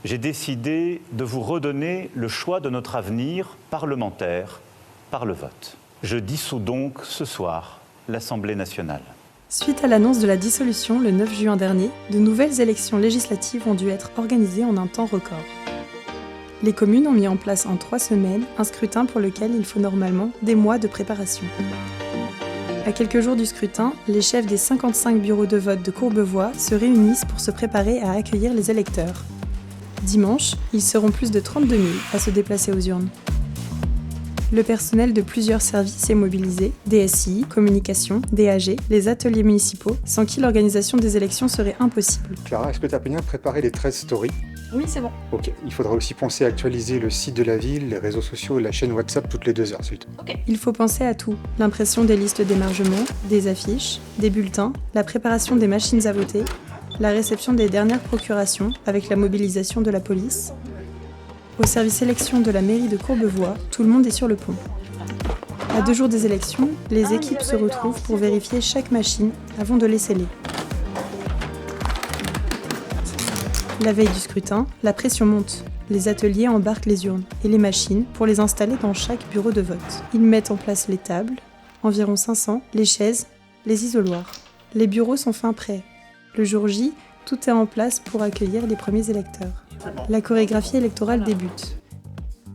J'ai décidé de vous redonner le choix de notre avenir parlementaire par le vote. Je dissous donc ce soir l'Assemblée nationale. Suite à l'annonce de la dissolution le 9 juin dernier, de nouvelles élections législatives ont dû être organisées en un temps record. Les communes ont mis en place en 3 semaines un scrutin pour lequel il faut normalement des mois de préparation. À quelques jours du scrutin, les chefs des 55 bureaux de vote de Courbevoie se réunissent pour se préparer à accueillir les électeurs. Dimanche, ils seront plus de 32 000 à se déplacer aux urnes. Le personnel de plusieurs services est mobilisé, DSI, communication, DAG, les ateliers municipaux, sans qui l'organisation des élections serait impossible. Clara, est-ce que tu as bien préparé les 13 stories? Oui, c'est bon. Ok, il faudra aussi penser à actualiser le site de la ville, les réseaux sociaux et la chaîne WhatsApp toutes les 2 heures, s'il te plaît. Ok. Il faut penser à tout. L'impression des listes d'émargement, des affiches, des bulletins, la préparation des machines à voter, la réception des dernières procurations avec la mobilisation de la police. Au service élection de la mairie de Courbevoie, tout le monde est sur le pont. À 2 jours des élections, les équipes se retrouvent pour vérifier chaque machine avant de les sceller. La veille du scrutin, la pression monte. Les ateliers embarquent les urnes et les machines pour les installer dans chaque bureau de vote. Ils mettent en place les tables, environ 500, les chaises, les isoloirs. Les bureaux sont fin prêts. Le jour J, tout est en place pour accueillir les premiers électeurs. La chorégraphie électorale débute.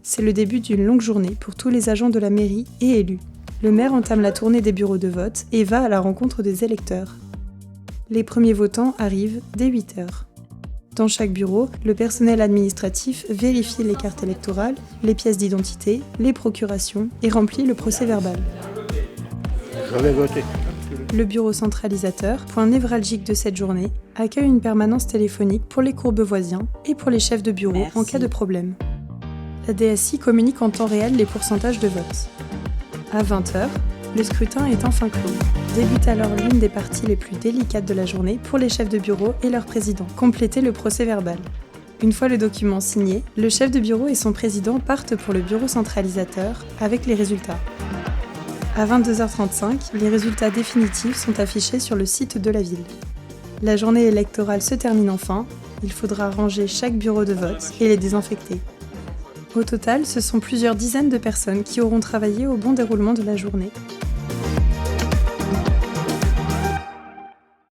C'est le début d'une longue journée pour tous les agents de la mairie et élus. Le maire entame la tournée des bureaux de vote et va à la rencontre des électeurs. Les premiers votants arrivent dès 8 heures. Dans chaque bureau, le personnel administratif vérifie les cartes électorales, les pièces d'identité, les procurations et remplit le procès-verbal. Je vais voter. Le bureau centralisateur, point névralgique de cette journée, accueille une permanence téléphonique pour les courbevoisiens et pour les chefs de bureau en cas de problème. La DSI communique en temps réel les pourcentages de vote. À 20h, le scrutin est enfin clos. Débute alors l'une des parties les plus délicates de la journée pour les chefs de bureau et leur président. Compléter le procès-verbal. Une fois le document signé, le chef de bureau et son président partent pour le bureau centralisateur avec les résultats. À 22h35, les résultats définitifs sont affichés sur le site de la ville. La journée électorale se termine enfin, il faudra ranger chaque bureau de vote et les désinfecter. Au total, ce sont plusieurs dizaines de personnes qui auront travaillé au bon déroulement de la journée.